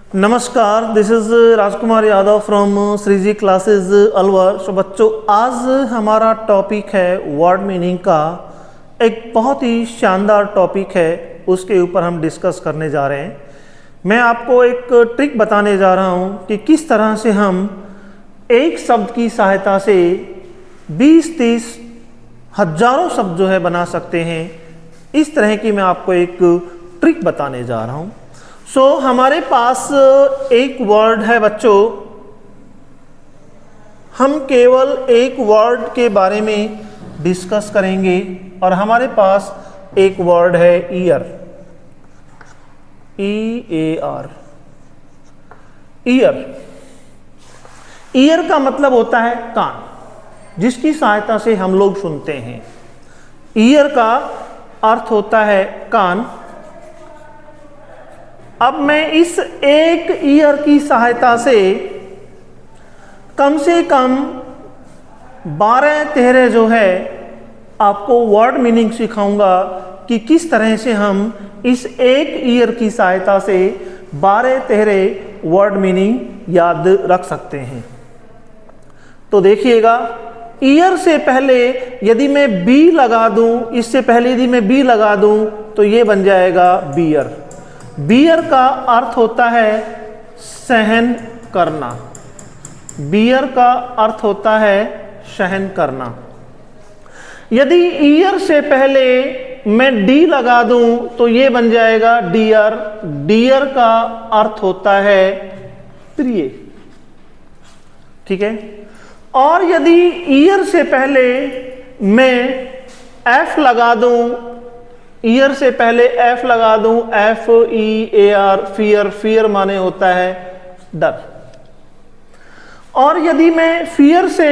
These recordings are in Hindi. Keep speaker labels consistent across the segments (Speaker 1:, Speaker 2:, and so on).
Speaker 1: नमस्कार, this is Rajkumar Yadav from Shriji classes Alwar. So बच्चों, आज हमारा टॉपिक है वर्ड मीनिंग का। एक बहुत ही शानदार टॉपिक है, उसके ऊपर हम डिस्कस करने जा रहे हैं। मैं आपको एक ट्रिक बताने जा रहा हूँ कि किस तरह से हम एक शब्द की सहायता से 20-30 हजारों शब्द जो है बना सकते हैं। इस तरह की मैं आपको एक ट्रिक बताने जा रहा हूँ। हमारे पास एक वर्ड है बच्चों, हम केवल एक वर्ड के बारे में डिस्कस करेंगे और हमारे पास एक वर्ड है ईयर, EAR। ईयर, ईयर का मतलब होता है कान, जिसकी सहायता से हम लोग सुनते हैं। ईयर का अर्थ होता है कान। अब मैं इस एक ईयर की सहायता से कम 12-13 जो है आपको वर्ड मीनिंग सिखाऊंगा कि किस तरह से हम इस एक ईयर की सहायता से 12-13 वर्ड मीनिंग याद रख सकते हैं। तो देखिएगा, ईयर से पहले यदि मैं बी लगा दूं, इससे पहले यदि मैं बी लगा दूं तो ये बन जाएगा बियर। बियर का अर्थ होता है सहन करना। बियर का अर्थ होता है सहन करना। यदि ईयर से पहले मैं डी लगा दूं तो ये बन जाएगा डियर। डियर का अर्थ होता है प्रिय। ठीक है। और यदि ईयर से पहले मैं एफ लगा दूं, ईयर से पहले एफ लगा दूं, FEAR, फियर। फियर माने होता है डर। और यदि मैं फियर से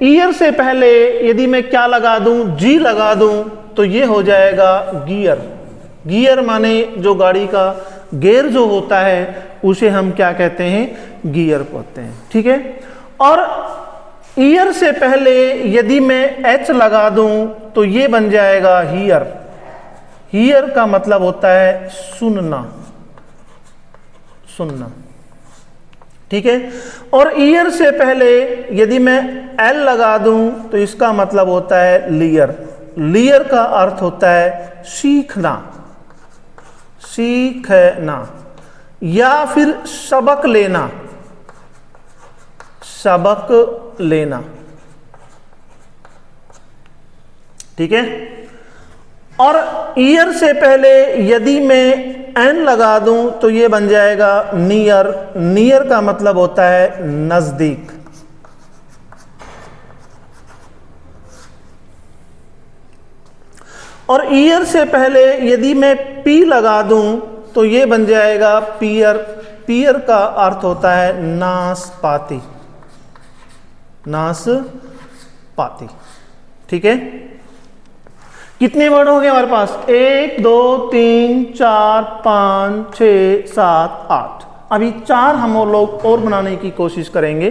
Speaker 1: ईयर से पहले यदि मैं क्या लगा दूं, जी लगा दूं तो ये हो जाएगा गियर। गियर माने जो गाड़ी का गेयर जो होता है उसे हम क्या कहते हैं, गियर कहते हैं। ठीक है। और ईयर से पहले यदि मैं एच लगा दूं तो ये बन जाएगा हियर। हियर का मतलब होता है सुनना, सुनना। ठीक है। और ईयर से पहले यदि मैं एल लगा दूं तो इसका मतलब होता है लियर। लियर का अर्थ होता है सीखना, सीखना या फिर सबक लेना, सबक लेना। ठीक है। और ईयर से पहले यदि मैं एन लगा दूं तो ये बन जाएगा नियर। नियर का मतलब होता है नजदीक। और ईयर से पहले यदि मैं पी लगा दूं तो ये बन जाएगा पियर। पियर का अर्थ होता है नाशपाती, नाशपाती। ठीक है। कितने वर्ड हो गए हमारे पास? 1 2 3 4 5 6 7 8। अभी 4 हम लोग और बनाने की कोशिश करेंगे।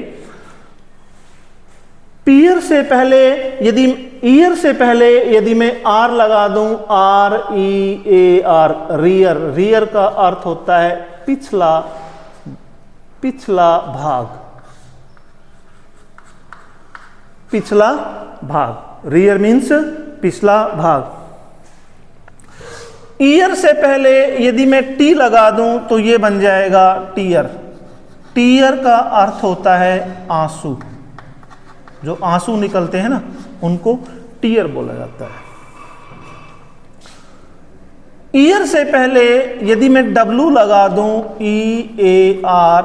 Speaker 1: पियर से पहले यदि ईयर से पहले यदि मैं आर लगा दूं, REAR, रियर। रियर का अर्थ होता है पिछला, पिछला भाग, पिछला भाग। रियर मीन्स पिछला भाग। ईयर से पहले यदि मैं टी लगा दूं तो ये बन जाएगा टीयर। टीयर का अर्थ होता है आंसू। जो आंसू निकलते हैं ना उनको टीयर बोला जाता है। ईयर से पहले यदि मैं डब्लू लगा दूं, EAR,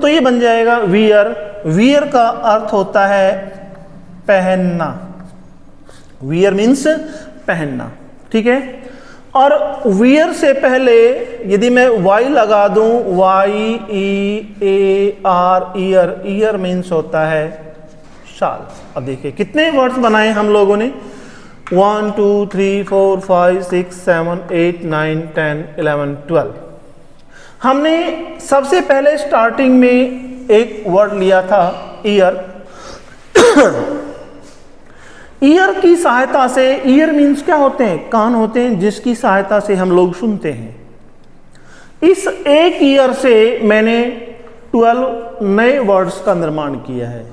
Speaker 1: तो ये बन जाएगा वियर। वियर का अर्थ होता है पहनना। वियर मीन्स पहनना। ठीक है। और वियर से पहले यदि मैं वाई लगा दूं, YEAR, ईयर। ईयर मीन्स होता है शाल। अब देखिए कितने वर्ड्स बनाए हम लोगों ने। 1 2 3 4 5 6 7 8 9 10 11 12। हमने सबसे पहले स्टार्टिंग में एक वर्ड लिया था ईयर। ईयर की सहायता से, ईयर मीन्स क्या होते हैं, कान होते हैं जिसकी सहायता से हम लोग सुनते हैं। इस एक ईयर से मैंने 12 नए वर्ड्स का निर्माण किया है।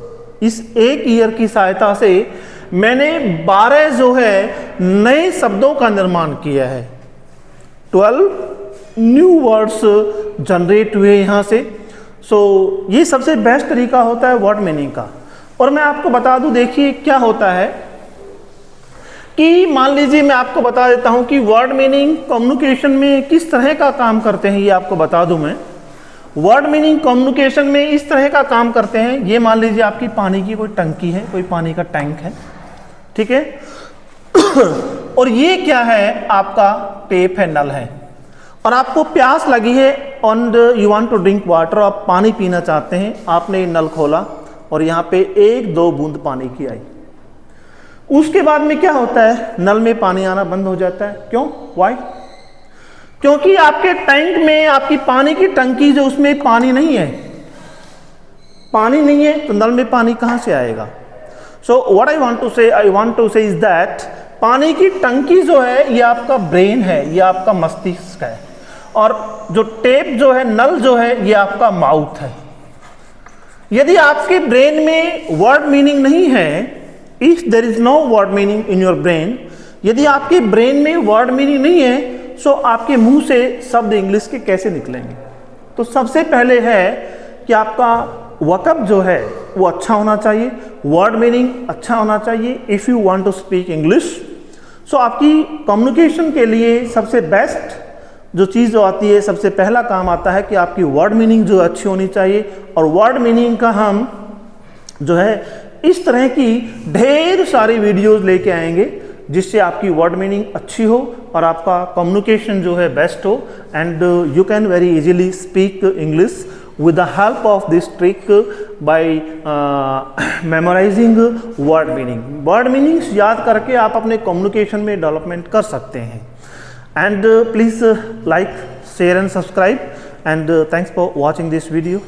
Speaker 1: इस एक ईयर की सहायता से मैंने 12 जो है नए शब्दों का निर्माण किया है। 12 न्यू वर्ड्स जनरेट हुए यहाँ से। ये सबसे बेस्ट तरीका होता है वर्ड मीनिंग का। और मैं आपको बता दूं, देखिए क्या होता है कि मान लीजिए मैं आपको बता देता हूं कि वर्ड मीनिंग कम्युनिकेशन में किस तरह का काम करते हैं। ये आपको बता दूं मैं, वर्ड मीनिंग कम्युनिकेशन में इस तरह का काम करते हैं। ये मान लीजिए आपकी पानी की कोई टंकी है, कोई पानी का टैंक है, ठीक है। और ये क्या है, आपका टेप है, नल है, और आपको प्यास लगी है and you want to drink water, आप पानी पीना चाहते हैं। आपने नल खोला और यहाँ पे 1-2 बूंद पानी की आई। उसके बाद में क्या होता है, नल में पानी आना बंद हो जाता है। क्यों? वाई? क्योंकि आपके टैंक में, आपकी पानी की टंकी जो, उसमें पानी नहीं है। पानी नहीं है तो नल में पानी कहाँ से आएगा? So what I want to say is that पानी की टंकी जो है ये आपका ब्रेन है, ये आपका मस्तिष्क है, और जो टेप जो है, नल जो है, ये आपका माउथ है। यदि आपके ब्रेन में वर्ड मीनिंग नहीं है, if there is no word meaning in your brain, यदि आपके ब्रेन में वर्ड मीनिंग नहीं है, सो आपके मुंह से शब्द इंग्लिश के कैसे निकलेंगे? तो सबसे पहले है कि आपका वकअप जो है वो अच्छा होना चाहिए, वर्ड मीनिंग अच्छा होना चाहिए if you want to speak English. So आपकी कम्युनिकेशन के लिए सबसे बेस्ट जो चीज़ जो आती है, सबसे पहला काम आता है कि आपकी वर्ड मीनिंग जो अच्छी होनी चाहिए। और वर्ड मीनिंग का हम जो है इस तरह की ढेर सारी वीडियोस लेके आएंगे जिससे आपकी वर्ड मीनिंग अच्छी हो और आपका कम्युनिकेशन जो है बेस्ट हो, and you can very easily speak English with the help of this trick by memorizing word meaning. Word meanings याद करके आप अपने कम्युनिकेशन में डेवलपमेंट कर सकते हैं। And please like, share and subscribe, and thanks for watching this video.